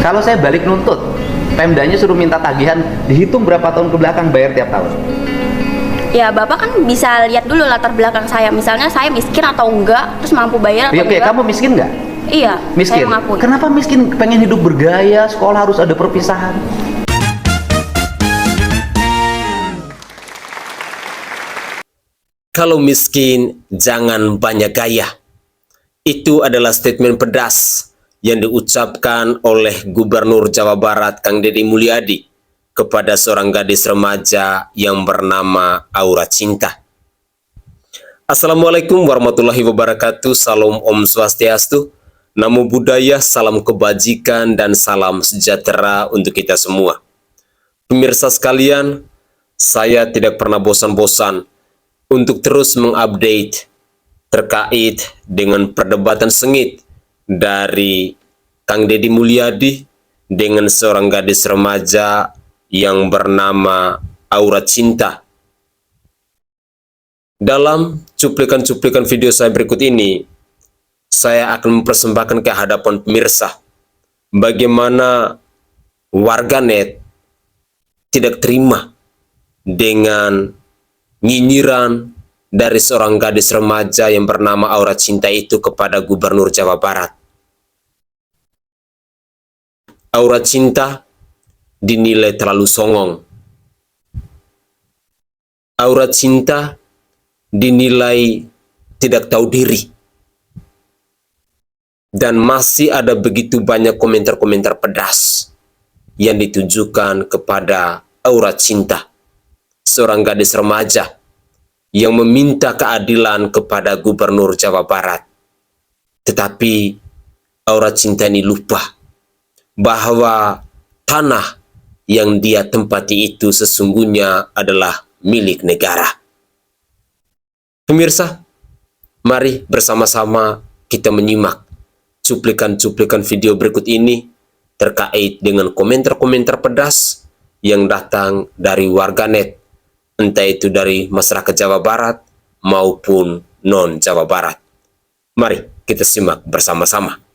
Kalau saya balik nuntut, Pemdanya suruh minta tagihan, dihitung berapa tahun ke belakang bayar tiap tahun. Ya Bapak kan bisa lihat dulu latar belakang saya, misalnya saya miskin atau enggak, terus mampu bayar atau Oke, enggak. kamu miskin nggak? Iya, Miskin. saya mengakui. Kenapa miskin? Pengen hidup bergaya, sekolah harus ada perpisahan. Kalau miskin, jangan banyak gaya. Itu adalah statement pedas yang diucapkan oleh Gubernur Jawa Barat Kang Deddy Mulyadi kepada seorang gadis remaja yang bernama Aura Cinta. Assalamualaikum warahmatullahi wabarakatuh. Salam Om Swastiastu, Namo Buddhaya, salam kebajikan dan salam sejahtera untuk kita semua. Pemirsa sekalian, saya tidak pernah bosan-bosan untuk terus mengupdate terkait dengan perdebatan sengit dari Kang Deddy Mulyadi dengan seorang gadis remaja yang bernama Aura Cinta. Dalam cuplikan-cuplikan video saya berikut ini, saya akan mempersembahkan ke hadapan pemirsa bagaimana warganet tidak terima dengan nyinyiran dari seorang gadis remaja yang bernama Aura Cinta itu kepada Gubernur Jawa Barat. Aura Cinta dinilai terlalu songong. Aura Cinta dinilai tidak tahu diri. Dan masih ada begitu banyak komentar-komentar pedas yang ditujukan kepada Aura Cinta, seorang gadis remaja yang meminta keadilan kepada Gubernur Jawa Barat. Tetapi Aura Cinta ini lupa bahwa tanah yang dia tempati itu sesungguhnya adalah milik negara. Pemirsa, mari bersama-sama kita menyimak cuplikan-cuplikan video berikut ini terkait dengan komentar-komentar pedas yang datang dari warganet, entah itu dari masyarakat Jawa Barat maupun non-Jawa Barat. Mari kita simak bersama-sama.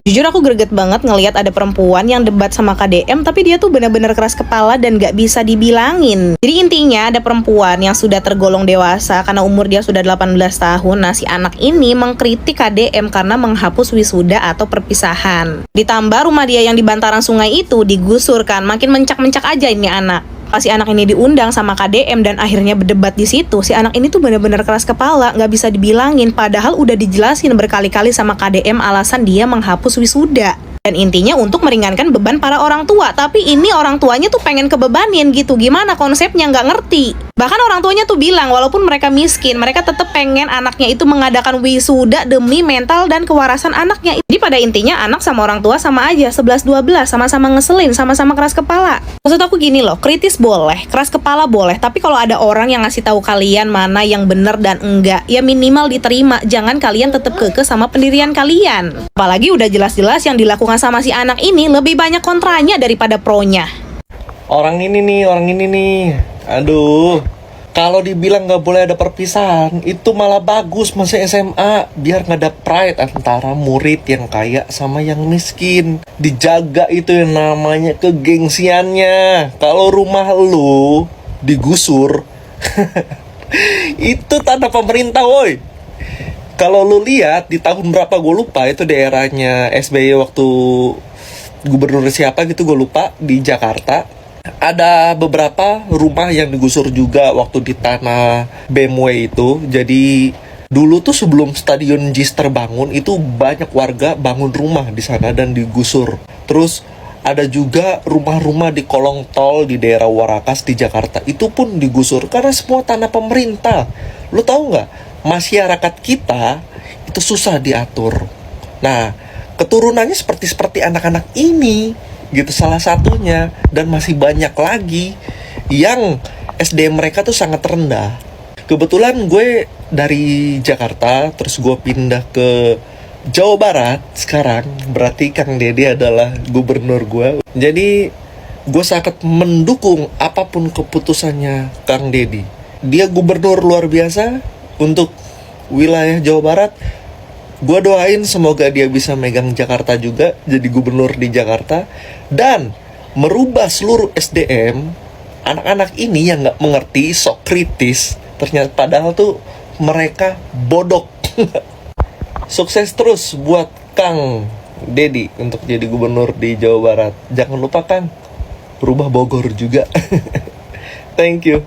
Jujur aku greget banget ngelihat ada perempuan yang debat sama KDM tapi dia tuh benar-benar keras kepala dan gak bisa dibilangin. Jadi intinya ada perempuan yang sudah tergolong dewasa karena umur dia sudah 18 tahun. Nah si anak ini mengkritik KDM karena menghapus wisuda atau perpisahan. Ditambah rumah dia yang di bantaran sungai itu digusur kan, makin mencak-mencak aja ini anak. Pas si anak ini diundang sama KDM dan akhirnya berdebat di situ, si anak ini tuh benar-benar keras kepala, nggak bisa dibilangin. Padahal udah dijelasin berkali-kali sama KDM alasan dia menghapus wisuda. Dan intinya untuk meringankan beban para orang tua. Tapi ini orang tuanya tuh pengen kebebanin gitu. Gimana konsepnya nggak ngerti. Bahkan orang tuanya tuh bilang walaupun mereka miskin, mereka tetap pengen anaknya itu mengadakan wisuda demi mental dan kewarasan anaknya. Jadi pada intinya anak sama orang tua sama aja, 11-12, sama-sama ngeselin, sama-sama keras kepala. Maksud aku gini loh, kritis boleh, keras kepala boleh, tapi kalau ada orang yang ngasih tahu kalian mana yang benar dan enggak, ya minimal diterima. Jangan kalian tetap kekeh sama pendirian kalian. Apalagi udah jelas-jelas yang dilakukan sama si anak ini lebih banyak kontranya daripada pronya. Orang ini nih, aduh, kalau dibilang nggak boleh ada perpisahan, itu malah bagus masih SMA, biar nggak ada pride antara murid yang kaya sama yang miskin. Dijaga itu yang namanya kegengsiannya. Kalau rumah lu digusur, itu tanah pemerintah, woi. Kalau lu lihat di tahun berapa gue lupa, itu daerahnya SBY waktu gubernur siapa gitu gue lupa, di Jakarta. Ada beberapa rumah yang digusur juga waktu di tanah BMW itu. Jadi dulu tuh sebelum stadion JIS terbangun itu banyak warga bangun rumah di sana dan digusur. Terus ada juga rumah-rumah di kolong tol di daerah Warakas di Jakarta, itu pun digusur karena semua tanah pemerintah. Lu tahu nggak? Masyarakat kita itu susah diatur. Nah, keturunannya seperti anak-anak ini gitu salah satunya, dan masih banyak lagi yang SDM mereka tuh sangat rendah. Kebetulan gue dari Jakarta terus gue pindah ke Jawa Barat sekarang, berarti Kang Deddy adalah gubernur gue. Jadi gue sangat mendukung apapun keputusannya Kang Deddy. Dia gubernur luar biasa untuk wilayah Jawa Barat. Gue doain semoga dia bisa megang Jakarta juga, jadi gubernur di Jakarta, dan merubah seluruh SDM. Anak-anak ini yang nggak mengerti, sok kritis, ternyata padahal tuh mereka bodoh. Sukses terus buat Kang Dedi untuk jadi gubernur di Jawa Barat. Jangan lupa Kang, rubah Bogor juga. Thank you.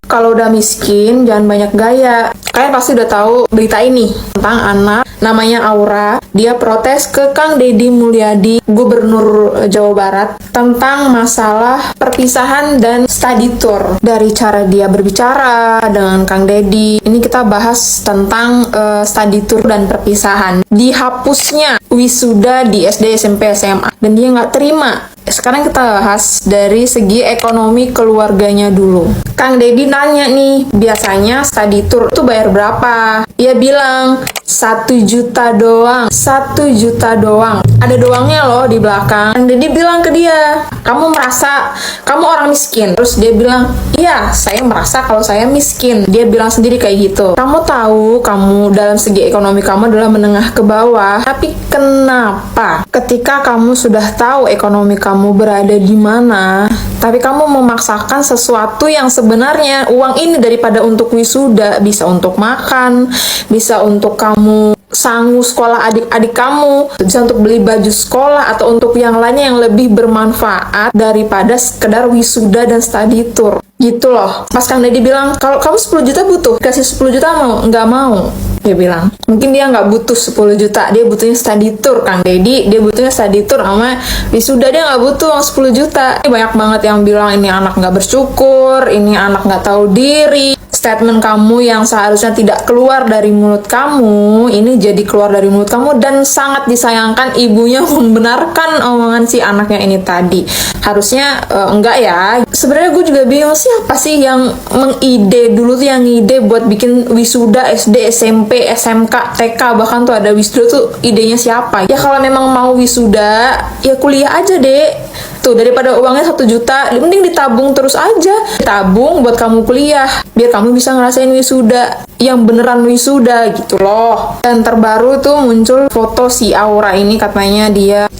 Kalau udah miskin, jangan banyak gaya. Kalian pasti udah tahu berita ini tentang anak namanya Aura. Dia protes ke Kang Deddy Mulyadi, Gubernur Jawa Barat, tentang masalah perpisahan dan study tour. Dari cara dia berbicara dengan Kang Deddy, ini kita bahas tentang study tour dan perpisahan. Dihapusnya wisuda di SD, SMP, SMA, dan dia nggak terima. Sekarang kita bahas dari segi ekonomi keluarganya dulu. Kang Deddy nanya nih, biasanya study tour itu bayar berapa? Dia bilang 1 juta doang. 1 juta doang. Ada doangnya loh di belakang. Kang Deddy bilang ke dia, kamu merasa kamu orang miskin? Terus dia bilang, iya, saya merasa kalau saya miskin. Dia bilang sendiri kayak gitu. Kamu tahu kamu dalam segi ekonomi kamu adalah menengah ke bawah. Tapi kenapa ketika kamu sudah tahu ekonomi kamu berada di mana, tapi kamu memaksakan sesuatu yang sebenarnya uang ini daripada untuk wisuda, bisa untuk makan, bisa untuk kamu sanggup sekolah adik-adik kamu, bisa untuk beli baju sekolah, atau untuk yang lainnya yang lebih bermanfaat daripada sekedar wisuda dan study tour. Gitu loh. Pas Kang Deddy bilang, kalau kamu 10 juta butuh, kasih 10 juta mau? Nggak mau. Dia bilang, mungkin dia nggak butuh 10 juta, dia butuhnya study tour. Kang Deddy, dia butuhnya study tour sama wisuda, dia nggak butuh 10 juta. Banyak banget yang bilang, ini anak nggak bersyukur, ini anak nggak tahu diri. Statement kamu yang seharusnya tidak keluar dari mulut kamu, ini jadi keluar dari mulut kamu, dan sangat disayangkan ibunya membenarkan omongan si anaknya ini tadi. Harusnya enggak ya. Sebenarnya gue juga bingung, siapa sih yang mengide dulu tuh, yang ngide buat bikin wisuda SD, SMP, SMK, TK, bahkan tuh ada wisuda tuh, idenya siapa? Ya kalau memang mau wisuda, ya kuliah aja deh. Tuh, daripada uangnya 1 juta, mending ditabung terus aja. Tabung buat kamu kuliah, biar kamu bisa ngerasain wisuda yang beneran wisuda gitu loh. Dan terbaru tuh muncul foto si Aura ini, katanya dia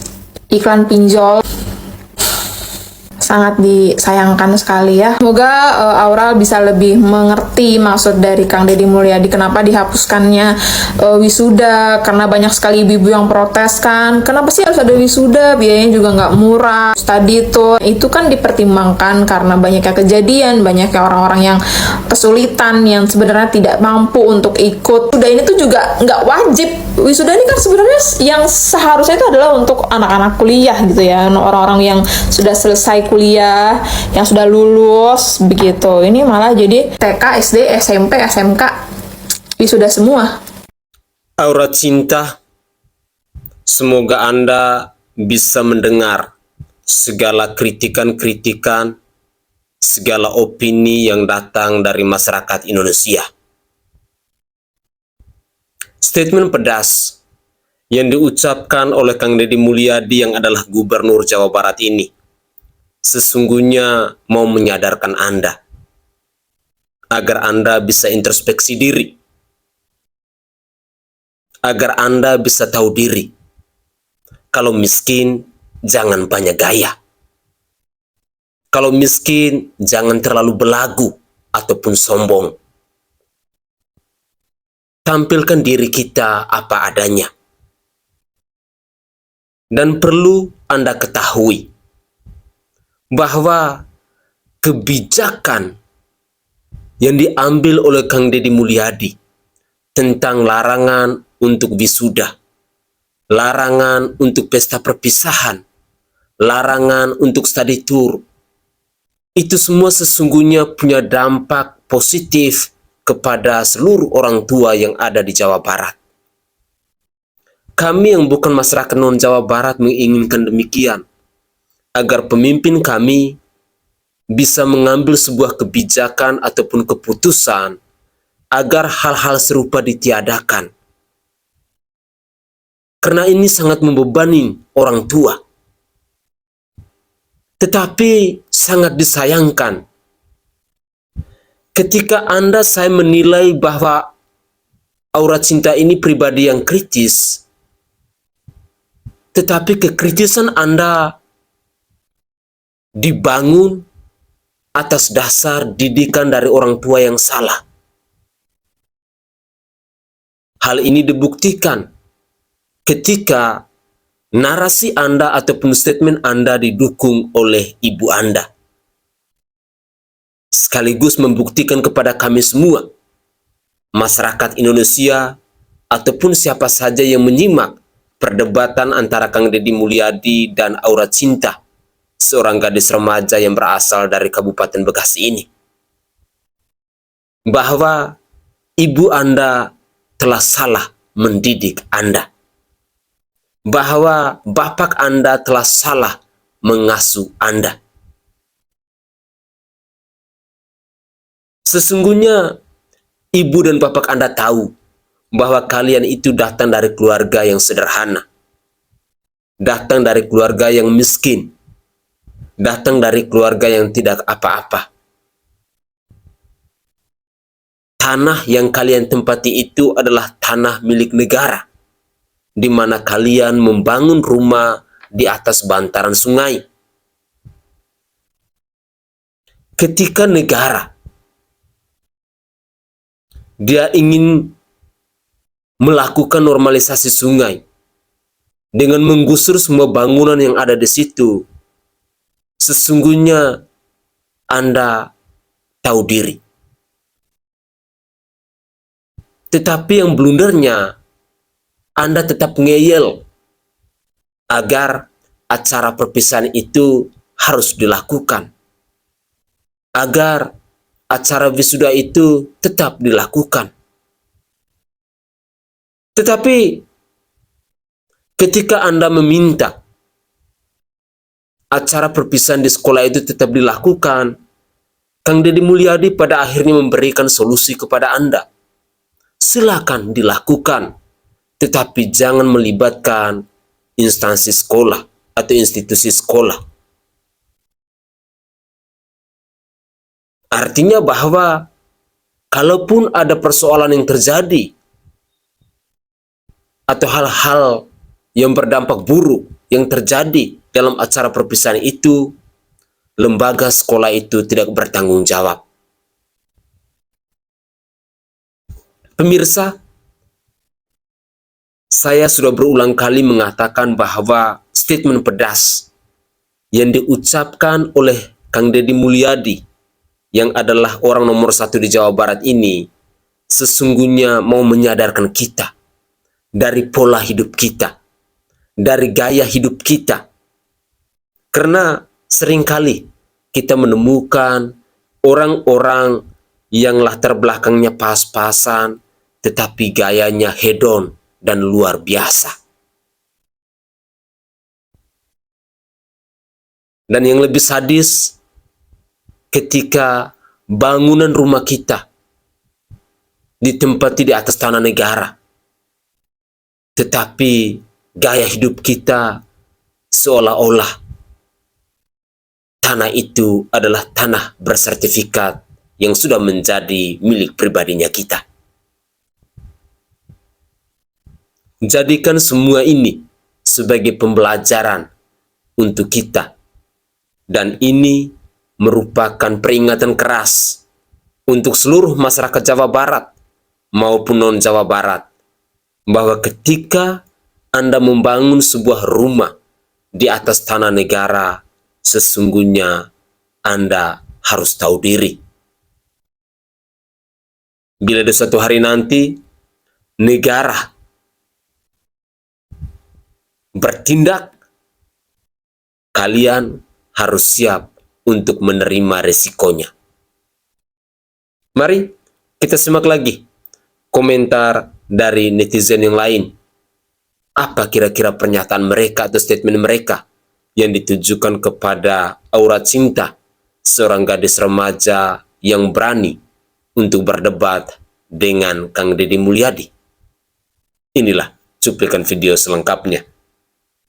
iklan pinjol. Sangat disayangkan sekali ya. Semoga Aura bisa lebih mengerti maksud dari Kang Deddy Mulyadi kenapa dihapuskannya wisuda, karena banyak sekali ibu-ibu yang protes kan, kenapa sih harus ada wisuda, biayanya juga nggak murah, study tour itu kan dipertimbangkan karena banyaknya kejadian, banyaknya orang-orang yang kesulitan, yang sebenarnya tidak mampu untuk ikut. Wisuda ini tuh juga nggak wajib. Wisuda ini kan sebenarnya yang seharusnya itu adalah untuk anak-anak kuliah gitu ya, orang-orang yang sudah selesai kuliah, yang sudah lulus begitu. Ini malah jadi TK, SD, SMP, SMK wisuda semua. Aura cinta, semoga Anda bisa mendengar segala kritikan-kritikan, segala opini yang datang dari masyarakat Indonesia. Statement pedas yang diucapkan oleh Kang Deddy Mulyadi yang adalah Gubernur Jawa Barat ini sesungguhnya mau menyadarkan Anda agar Anda bisa introspeksi diri, agar Anda bisa tahu diri. Kalau miskin, jangan banyak gaya. Kalau miskin, jangan terlalu belagu ataupun sombong. Tampilkan diri kita apa adanya. Dan perlu Anda ketahui bahwa kebijakan yang diambil oleh Kang Deddy Mulyadi tentang larangan untuk wisuda, larangan untuk pesta perpisahan, larangan untuk study tour, itu semua sesungguhnya punya dampak positif kepada seluruh orang tua yang ada di Jawa Barat. Kami yang bukan masyarakat non-Jawa Barat menginginkan demikian, agar pemimpin kami bisa mengambil sebuah kebijakan ataupun keputusan agar hal-hal serupa ditiadakan. Karena ini sangat membebani orang tua. Tetapi sangat disayangkan ketika saya menilai bahwa Aura Cinta ini pribadi yang kritis, tetapi kekritisan Anda dibangun atas dasar didikan dari orang tua yang salah. Hal ini dibuktikan ketika narasi Anda ataupun statement Anda didukung oleh ibu Anda. Sekaligus membuktikan kepada kami semua, masyarakat Indonesia, ataupun siapa saja yang menyimak perdebatan antara Kang Deddy Mulyadi dan Aura Cinta, seorang gadis remaja yang berasal dari Kabupaten Bekasi ini, bahwa ibu Anda telah salah mendidik Anda, bahwa bapak Anda telah salah mengasuh Anda. Sesungguhnya ibu dan bapak Anda tahu bahwa kalian itu datang dari keluarga yang sederhana, datang dari keluarga yang miskin, datang dari keluarga yang tidak apa-apa. Tanah yang kalian tempati itu adalah tanah milik negara, di mana kalian membangun rumah di atas bantaran sungai. Ketika negara dia ingin melakukan normalisasi sungai dengan menggusur semua bangunan yang ada di situ, sesungguhnya Anda tahu diri. Tetapi yang blundernya, Anda tetap ngeyel agar acara perpisahan itu harus dilakukan, agar acara wisuda itu tetap dilakukan. Tetapi ketika Anda meminta acara perpisahan di sekolah itu tetap dilakukan, Kang Deddy Mulyadi pada akhirnya memberikan solusi kepada Anda. Silakan dilakukan, tetapi jangan melibatkan instansi sekolah atau institusi sekolah. Artinya bahwa kalaupun ada persoalan yang terjadi atau hal-hal yang berdampak buruk yang terjadi dalam acara perpisahan itu, lembaga sekolah itu tidak bertanggung jawab. Pemirsa, saya sudah berulang kali mengatakan bahwa statement pedas yang diucapkan oleh Kang Deddy Mulyadi, yang adalah orang nomor 1 di Jawa Barat ini, sesungguhnya mau menyadarkan kita dari pola hidup kita, dari gaya hidup kita. Karena seringkali kita menemukan orang-orang yang latar belakangnya pas-pasan, tetapi gayanya hedon dan luar biasa. Dan yang lebih sadis, ketika bangunan rumah kita ditempati di atas tanah negara, tetapi gaya hidup kita seolah-olah tanah itu adalah tanah bersertifikat yang sudah menjadi milik pribadinya kita. Jadikan semua ini sebagai pembelajaran untuk kita, dan ini merupakan peringatan keras untuk seluruh masyarakat Jawa Barat maupun non-Jawa Barat, bahwa ketika Anda membangun sebuah rumah di atas tanah negara, sesungguhnya Anda harus tahu diri. Bila di suatu hari nanti negara bertindak, kalian harus siap untuk menerima resikonya. Mari kita simak lagi komentar dari netizen yang lain. Apa kira-kira pernyataan mereka atau statement mereka yang ditujukan kepada Aura Cinta, seorang gadis remaja yang berani untuk berdebat dengan Kang Deddy Mulyadi. Inilah cuplikan video selengkapnya.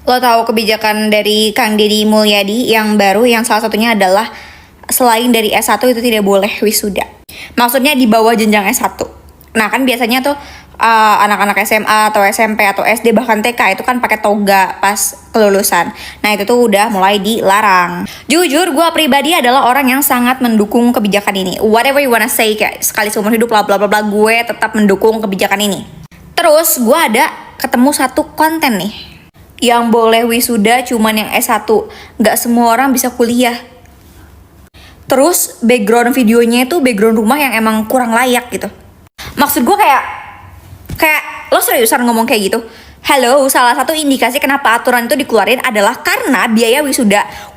Lo tahu kebijakan dari Kang Deddy Mulyadi yang baru, yang salah satunya adalah selain dari S1 itu tidak boleh wisuda. Maksudnya di bawah jenjang S1. Nah kan biasanya tuh anak-anak SMA atau SMP atau SD bahkan TK itu kan pakai toga pas kelulusan. Nah itu tuh udah mulai dilarang. Jujur gue pribadi adalah orang yang sangat mendukung kebijakan ini. Whatever you wanna say, kayak sekali seumur hidup bla bla bla bla, gue tetap mendukung kebijakan ini. Terus gue ada ketemu satu konten nih yang boleh wisuda cuman yang S1, nggak semua orang bisa kuliah. Terus background videonya itu background rumah yang emang kurang layak gitu. Maksud gue kayak lo seriusan ngomong kayak gitu? Halo, salah satu indikasi kenapa aturan itu dikeluarin adalah karena biaya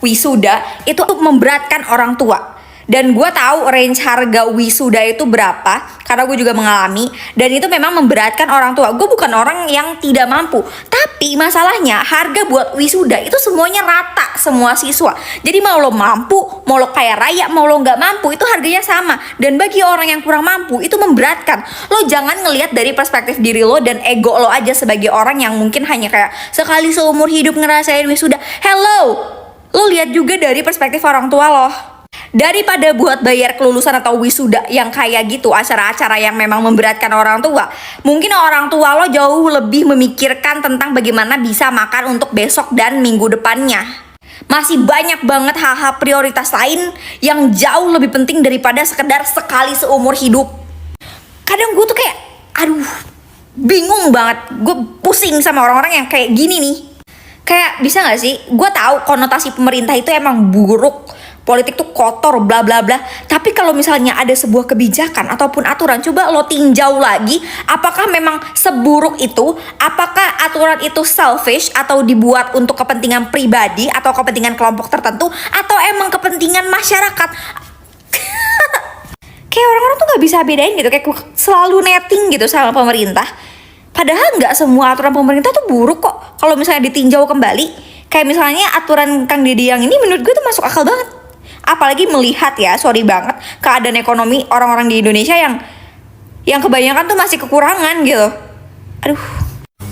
wisuda itu untuk memberatkan orang tua. Dan gue tahu range harga wisuda itu berapa, karena gue juga mengalami, dan itu memang memberatkan orang tua. Gue bukan orang yang tidak mampu, tapi masalahnya harga buat wisuda itu semuanya rata, semua siswa. Jadi mau lo mampu, mau lo kaya raya, mau lo nggak mampu, itu harganya sama. Dan bagi orang yang kurang mampu, itu memberatkan. Lo jangan ngelihat dari perspektif diri lo dan ego lo aja sebagai orang yang mungkin hanya kayak sekali seumur hidup ngerasain wisuda. Hello, lo lihat juga dari perspektif orang tua lo. Daripada buat bayar kelulusan atau wisuda yang kayak gitu, acara-acara yang memang memberatkan orang tua, mungkin orang tua lo jauh lebih memikirkan tentang bagaimana bisa makan untuk besok dan minggu depannya. Masih banyak banget hal-hal prioritas lain yang jauh lebih penting daripada sekedar sekali seumur hidup. Kadang gue tuh kayak, aduh, bingung banget. Gue pusing sama orang-orang yang kayak gini nih. Kayak bisa gak sih? Gue tahu konotasi pemerintah itu emang buruk, politik tuh kotor, bla bla bla. Tapi kalau misalnya ada sebuah kebijakan ataupun aturan, coba lo tinjau lagi, apakah memang seburuk itu? Apakah aturan itu selfish atau dibuat untuk kepentingan pribadi atau kepentingan kelompok tertentu, atau emang kepentingan masyarakat? Kayak orang-orang tuh gak bisa bedain gitu, kayak selalu netting gitu sama pemerintah. Padahal nggak semua aturan pemerintah tuh buruk kok. Kalau misalnya ditinjau kembali, kayak misalnya aturan Kang Deddy yang ini menurut gue tuh masuk akal banget. Apalagi melihat ya, sorry banget, keadaan ekonomi orang-orang di Indonesia yang kebanyakan tuh masih kekurangan gitu. Aduh.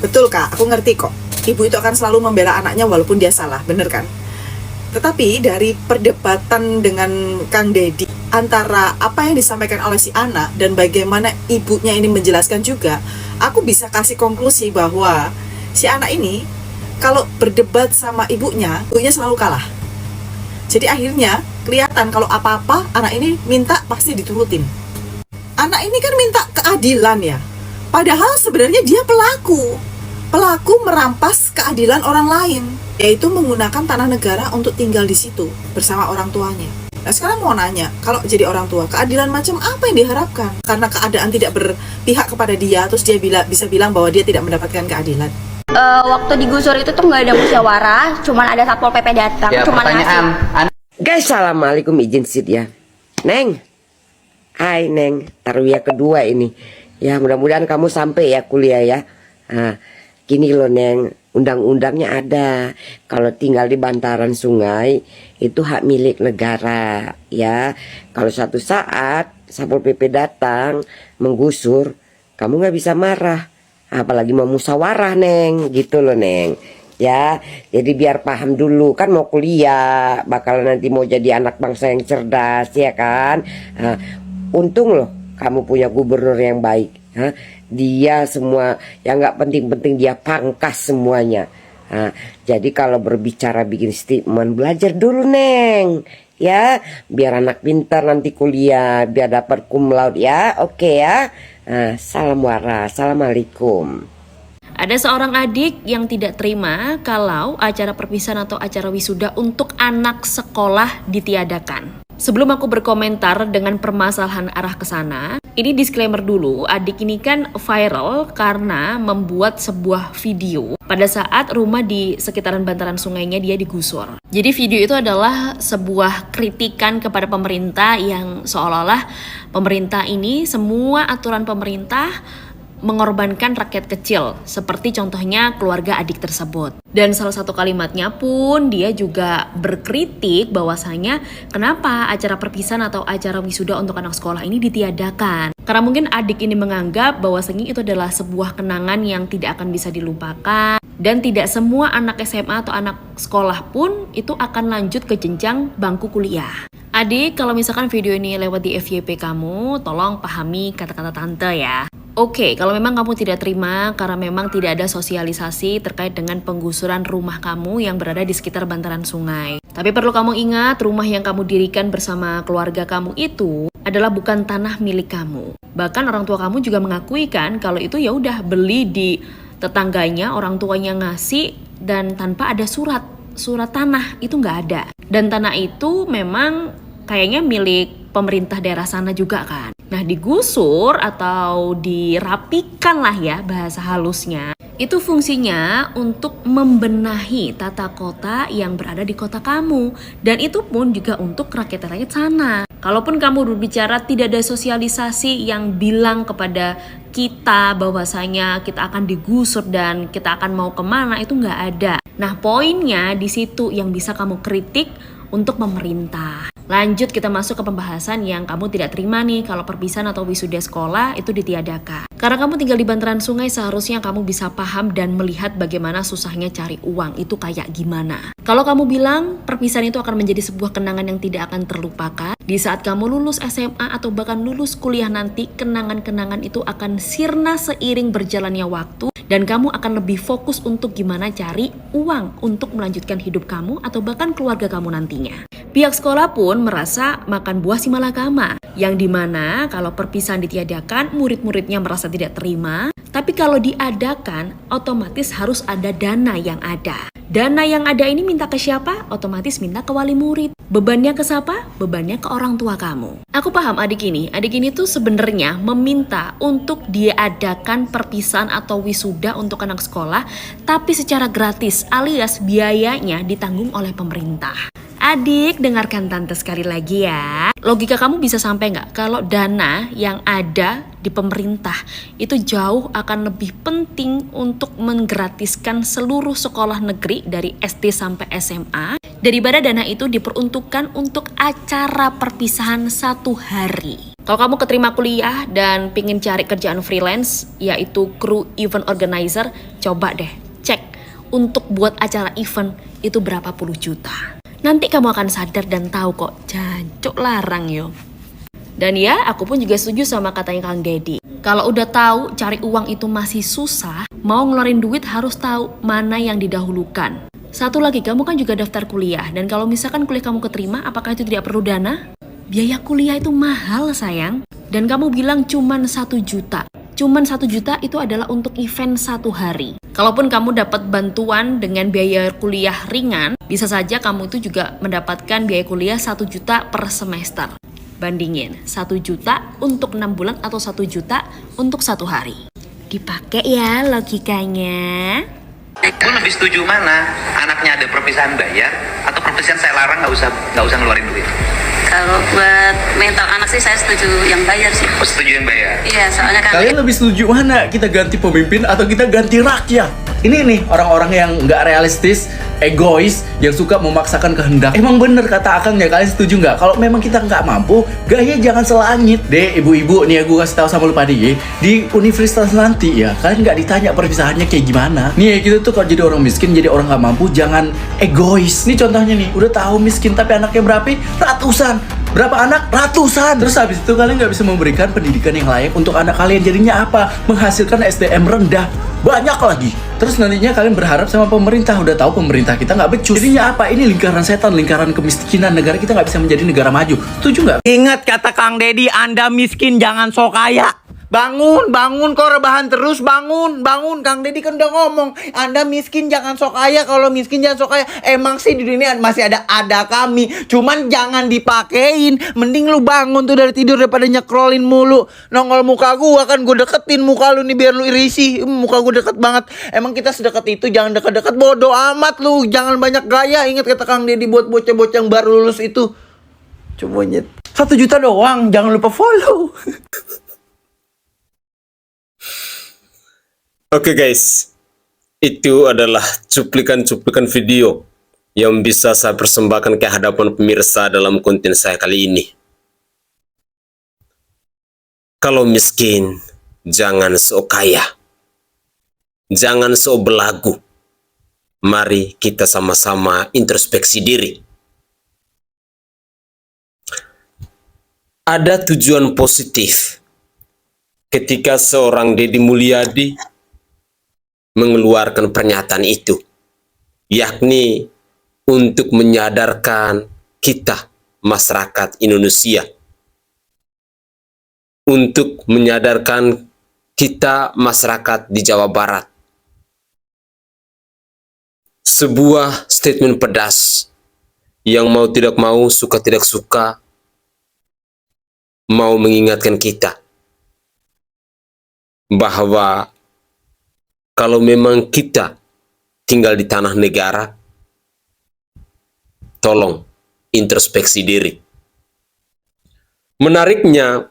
Betul Kak, aku ngerti kok. Ibu itu akan selalu membela anaknya walaupun dia salah, bener kan? Tetapi dari perdebatan dengan Kang Deddy antara apa yang disampaikan oleh si anak dan bagaimana ibunya ini menjelaskan juga, aku bisa kasih konklusi bahwa si anak ini kalau berdebat sama ibunya selalu kalah. Jadi akhirnya kelihatan kalau apa-apa anak ini minta pasti diturutin. Anak ini kan minta keadilan ya. Padahal sebenarnya dia pelaku merampas keadilan orang lain, yaitu menggunakan tanah negara untuk tinggal di situ bersama orang tuanya. Nah sekarang mau nanya, kalau jadi orang tua, keadilan macam apa yang diharapkan? Karena keadaan tidak berpihak kepada dia, terus dia bisa bilang bahwa dia tidak mendapatkan keadilan. Waktu digusur itu tuh nggak ada musyawarah, cuman ada satpol PP datang, Ya, cuman pertanyaan. Guys, assalamualaikum, izin sit ya. Neng, hai Neng, tarwiyah kedua ini. Ya mudah-mudahan kamu sampai ya kuliah ya. Nah, gini loh Neng, undang-undangnya ada. Kalau tinggal di bantaran sungai itu hak milik negara ya. Kalau suatu saat satpol PP datang menggusur, kamu nggak bisa marah. Apalagi mau musyawarah Neng, gitu loh Neng. Ya, jadi biar paham dulu, kan mau kuliah, bakal nanti mau jadi anak bangsa yang cerdas ya kan. Nah, untung loh kamu punya gubernur yang baik. Dia semua yang nggak penting-penting dia pangkas semuanya. Nah, jadi kalau berbicara bikin statement, belajar dulu Neng. Ya, biar anak pintar nanti kuliah, biar dapat cum laude ya. Oke ya. Nah, salam waras, assalamualaikum. Ada seorang adik yang tidak terima kalau acara perpisahan atau acara wisuda untuk anak sekolah ditiadakan. Sebelum aku berkomentar dengan permasalahan arah ke sana, ini disclaimer dulu, adik ini kan viral karena membuat sebuah video pada saat rumah di sekitaran bantaran sungainya dia digusur. Jadi video itu adalah sebuah kritikan kepada pemerintah yang seolah-olah pemerintah ini, semua aturan pemerintah mengorbankan rakyat kecil, seperti contohnya keluarga adik tersebut. Dan salah satu kalimatnya pun dia juga berkritik bahwasanya kenapa acara perpisahan atau acara wisuda untuk anak sekolah ini ditiadakan. Karena mungkin adik ini menganggap bahwasanya itu adalah sebuah kenangan yang tidak akan bisa dilupakan, dan tidak semua anak SMA atau anak sekolah pun itu akan lanjut ke jenjang bangku kuliah. Adik, kalau misalkan video ini lewat di FYP kamu, tolong pahami kata-kata tante ya. Oke, kalau memang kamu tidak terima karena memang tidak ada sosialisasi terkait dengan penggusuran rumah kamu yang berada di sekitar bantaran sungai. Tapi perlu kamu ingat, rumah yang kamu dirikan bersama keluarga kamu itu adalah bukan tanah milik kamu. Bahkan orang tua kamu juga mengakui kan kalau itu ya udah beli di tetangganya, orang tuanya ngasih dan tanpa ada surat tanah itu nggak ada. Dan tanah itu memang kayaknya milik pemerintah daerah sana juga kan. Nah, digusur atau dirapikan lah ya bahasa halusnya. Itu fungsinya untuk membenahi tata kota yang berada di kota kamu. Dan itu pun juga untuk rakyat-rakyat sana. Kalaupun kamu berbicara tidak ada sosialisasi yang bilang kepada kita bahwasanya kita akan digusur dan kita akan mau kemana, itu nggak ada. Nah, poinnya di situ yang bisa kamu kritik untuk pemerintah. Lanjut kita masuk ke pembahasan yang kamu tidak terima nih kalau perpisahan atau wisuda sekolah itu ditiadakan. Karena kamu tinggal di bantaran sungai, seharusnya kamu bisa paham dan melihat bagaimana susahnya cari uang itu kayak gimana. Kalau kamu bilang perpisahan itu akan menjadi sebuah kenangan yang tidak akan terlupakan, di saat kamu lulus SMA atau bahkan lulus kuliah nanti, kenangan-kenangan itu akan sirna seiring berjalannya waktu dan kamu akan lebih fokus untuk gimana cari uang untuk melanjutkan hidup kamu atau bahkan keluarga kamu nantinya. Pihak sekolah pun merasa makan buah si malakama, yang dimana kalau perpisahan ditiadakan, murid-muridnya merasa tidak terima, tapi kalau diadakan, otomatis harus ada dana yang ada. Dana yang ada ini minta ke siapa? Otomatis minta ke wali murid. Bebannya ke siapa? Bebannya ke orang tua kamu. Aku paham adik ini tuh sebenarnya meminta untuk diadakan perpisahan atau wisuda untuk anak sekolah, tapi secara gratis alias biayanya ditanggung oleh pemerintah. Adik, dengarkan tante sekali lagi ya. Logika kamu bisa sampai nggak kalau dana yang ada di pemerintah itu jauh akan lebih penting untuk menggratiskan seluruh sekolah negeri dari SD sampai SMA daripada dana itu diperuntukkan untuk acara perpisahan 1 hari. Kalau kamu keterima kuliah dan pingin cari kerjaan freelance, yaitu kru event organizer, coba deh cek untuk buat acara event itu berapa puluh juta. Nanti kamu akan sadar dan tahu kok, jancuk larang yo. Dan ya, aku pun juga setuju sama katanya Kang Deddy. Kalau udah tahu cari uang itu masih susah, mau ngeluarin duit harus tahu mana yang didahulukan. Satu lagi, kamu kan juga daftar kuliah. Dan kalau misalkan kuliah kamu keterima, apakah itu tidak perlu dana? Biaya kuliah itu mahal sayang. Dan kamu bilang cuman 1 juta. Cuman 1 juta itu adalah untuk event 1 hari. Kalaupun kamu dapat bantuan dengan biaya kuliah ringan, bisa saja kamu itu juga mendapatkan biaya kuliah 1 juta per semester. Bandingin, 1 juta untuk 6 bulan atau 1 juta untuk 1 hari. Dipakai ya logikanya. Ibu lebih setuju mana? Anaknya ada perpisahan bayar atau perpisahan saya larang nggak usah ngeluarin duit? Kalau buat mental anak sih saya setuju yang bayar sih. Oh, setuju yang bayar? Iya, soalnya kan Kalian lebih setuju mana? Kita ganti pemimpin atau kita ganti rakyat? Ini nih orang-orang yang nggak realistis, egois, yang suka memaksakan kehendak. Emang bener kata Akang ya, kalian setuju nggak? Kalau memang kita nggak mampu, gaya jangan selangit. Deh, ibu-ibu nih aku kasih tahu sama lu pada ya. Di universitas nanti ya, kalian nggak ditanya perpisahannya kayak gimana. Nih ya, kita tuh kalau jadi orang miskin, jadi orang nggak mampu, jangan egois. Nih contohnya nih, udah tahu miskin tapi anaknya berapa? Ratusan. Berapa anak? Ratusan. Terus habis itu kalian nggak bisa memberikan pendidikan yang layak untuk anak kalian. Jadinya apa? Menghasilkan SDM rendah. Banyak lagi. Terus nantinya kalian berharap sama pemerintah. Udah tahu pemerintah kita nggak becus. Jadinya apa? Ini lingkaran setan, lingkaran kemiskinan. Negara kita nggak bisa menjadi negara maju. Setuju nggak? Ingat kata Kang Deddy, Anda miskin jangan sok kaya. Bangun kok rebahan terus, bangun. Kang Deddy kan udah ngomong, Anda miskin jangan sok kaya, kalau miskin jangan sok kaya. Emang sih di dunia masih ada kami, cuman jangan dipakein. Mending lu bangun tuh dari tidur daripada nyekrolin mulu. Nongol muka gua kan gua deketin muka lu nih biar lu risih. Muka gua deket banget. Emang kita sedekat itu, jangan deket-deket, bodoh amat lu. Jangan banyak gaya. Ingat kata Kang Deddy buat bocah-bocah yang baru lulus itu. Coba nyet 1 juta doang, jangan lupa follow. Oke guys, itu adalah cuplikan-cuplikan video yang bisa saya persembahkan ke hadapan pemirsa dalam konten saya kali ini. Kalau miskin, jangan sok kaya. Jangan sok belagu. Mari kita sama-sama introspeksi diri. Ada tujuan positif ketika seorang Deddy Mulyadi mengeluarkan pernyataan itu, yakni untuk menyadarkan kita masyarakat Indonesia, untuk menyadarkan kita masyarakat di Jawa Barat. Sebuah statement pedas yang mau tidak mau, suka tidak suka, mau mengingatkan kita bahwa kalau memang kita tinggal di tanah negara, tolong introspeksi diri. Menariknya,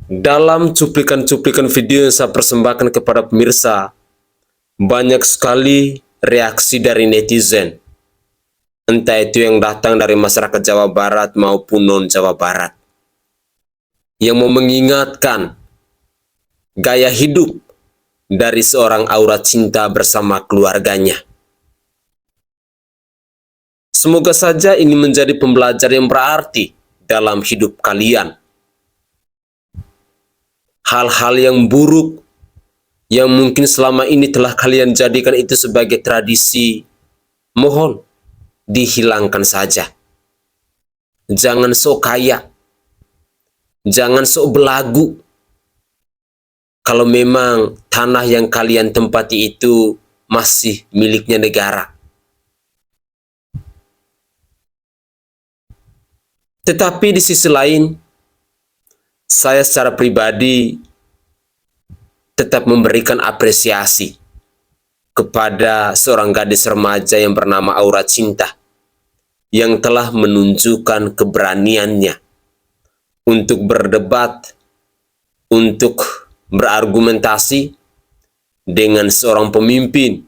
dalam cuplikan-cuplikan video yang saya persembahkan kepada pemirsa, banyak sekali reaksi dari netizen, entah itu yang datang dari masyarakat Jawa Barat maupun non-Jawa Barat, yang mau mengingatkan gaya hidup dari seorang Aura Cinta bersama keluarganya. Semoga saja ini menjadi pembelajaran yang berarti dalam hidup kalian. Hal-hal yang buruk yang mungkin selama ini telah kalian jadikan itu sebagai tradisi, mohon dihilangkan saja. Jangan sok kaya, jangan sok belagu. Kalau memang tanah yang kalian tempati itu masih miliknya negara. Tetapi di sisi lain, saya secara pribadi tetap memberikan apresiasi kepada seorang gadis remaja yang bernama Aura Cinta, yang telah menunjukkan keberaniannya untuk berdebat, untuk berargumentasi dengan seorang pemimpin,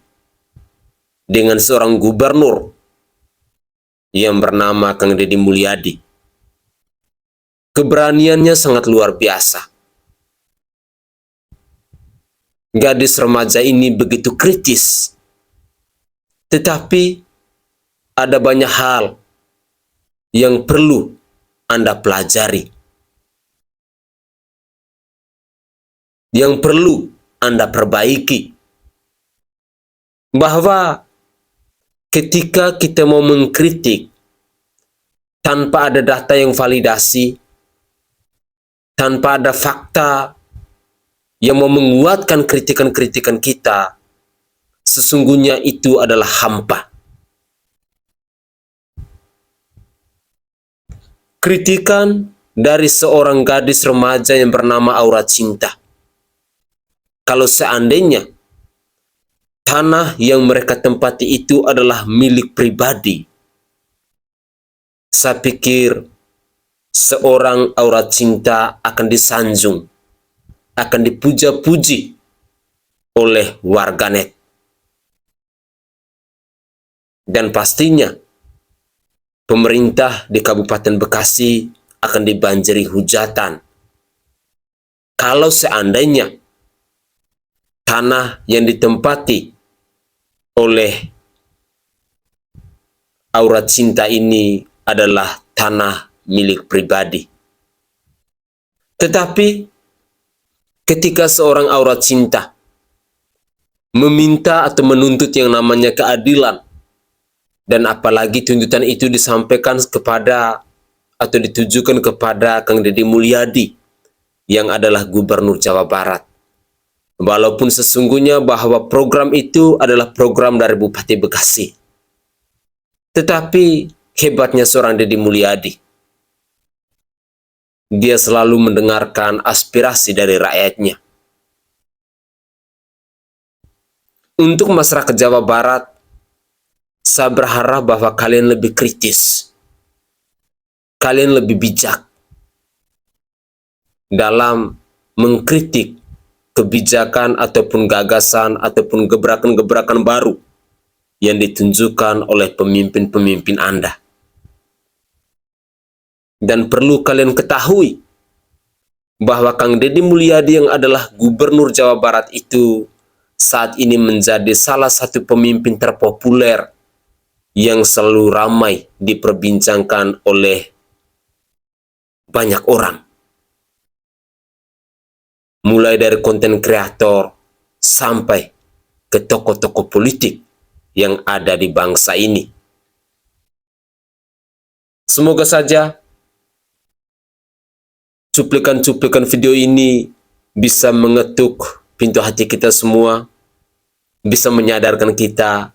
dengan seorang gubernur yang bernama Kang Deddy Mulyadi. Keberaniannya sangat luar biasa. Gadis remaja ini begitu kritis, tetapi ada banyak hal yang perlu Anda pelajari, yang perlu Anda perbaiki, bahwa ketika kita mau mengkritik tanpa ada data yang validasi, tanpa ada fakta yang mau menguatkan kritikan-kritikan kita, sesungguhnya itu adalah hampa. Kritikan dari seorang gadis remaja yang bernama Aura Cinta, kalau seandainya tanah yang mereka tempati itu adalah milik pribadi, saya pikir seorang Aura Cinta akan disanjung, akan dipuja-puji oleh warganet. Dan pastinya pemerintah di Kabupaten Bekasi akan dibanjiri hujatan kalau seandainya tanah yang ditempati oleh Aura Cinta ini adalah tanah milik pribadi. Tetapi ketika seorang Aura Cinta meminta atau menuntut yang namanya keadilan, dan apalagi tuntutan itu disampaikan kepada atau ditujukan kepada Kang Deddy Mulyadi yang adalah Gubernur Jawa Barat, walaupun sesungguhnya bahwa program itu adalah program dari Bupati Bekasi, tetapi hebatnya seorang Deddy Mulyadi, dia selalu mendengarkan aspirasi dari rakyatnya. Untuk masyarakat Jawa Barat, saya berharap bahwa kalian lebih kritis, kalian lebih bijak dalam mengkritik kebijakan ataupun gagasan ataupun gebrakan-gebrakan baru yang ditunjukkan oleh pemimpin-pemimpin Anda. Dan perlu kalian ketahui bahwa Kang Deddy Mulyadi yang adalah Gubernur Jawa Barat itu saat ini menjadi salah satu pemimpin terpopuler yang selalu ramai diperbincangkan oleh banyak orang. mulai dari konten kreator sampai ke tokoh-tokoh politik yang ada di bangsa ini. Semoga saja cuplikan-cuplikan video ini bisa mengetuk pintu hati kita semua, bisa menyadarkan kita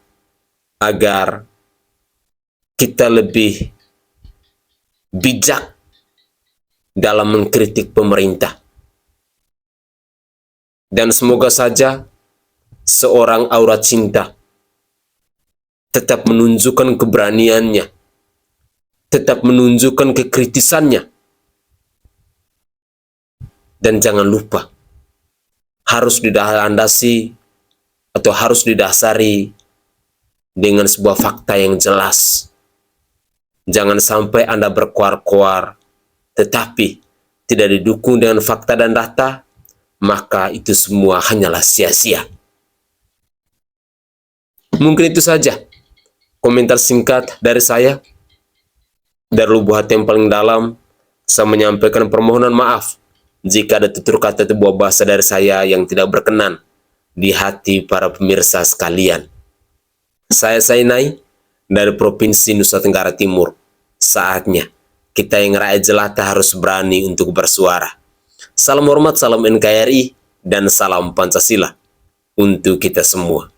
agar kita lebih bijak dalam mengkritik pemerintah. Dan semoga saja seorang Aura Cinta tetap menunjukkan keberaniannya, tetap menunjukkan kekritisannya. Dan jangan lupa, harus dilandasi atau harus didasari dengan sebuah fakta yang jelas. Jangan sampai Anda berkoar-koar, tetapi tidak didukung dengan fakta dan data, maka itu semua hanyalah sia-sia. Mungkin itu saja komentar singkat dari saya. Dari lubuk hati yang paling dalam, saya menyampaikan permohonan maaf jika ada tutur kata atau buah bahasa dari saya yang tidak berkenan di hati para pemirsa sekalian. Saya Sainai dari Provinsi Nusa Tenggara Timur. Saatnya kita yang rakyat jelata harus berani untuk bersuara. Salam hormat, salam NKRI, dan salam Pancasila untuk kita semua.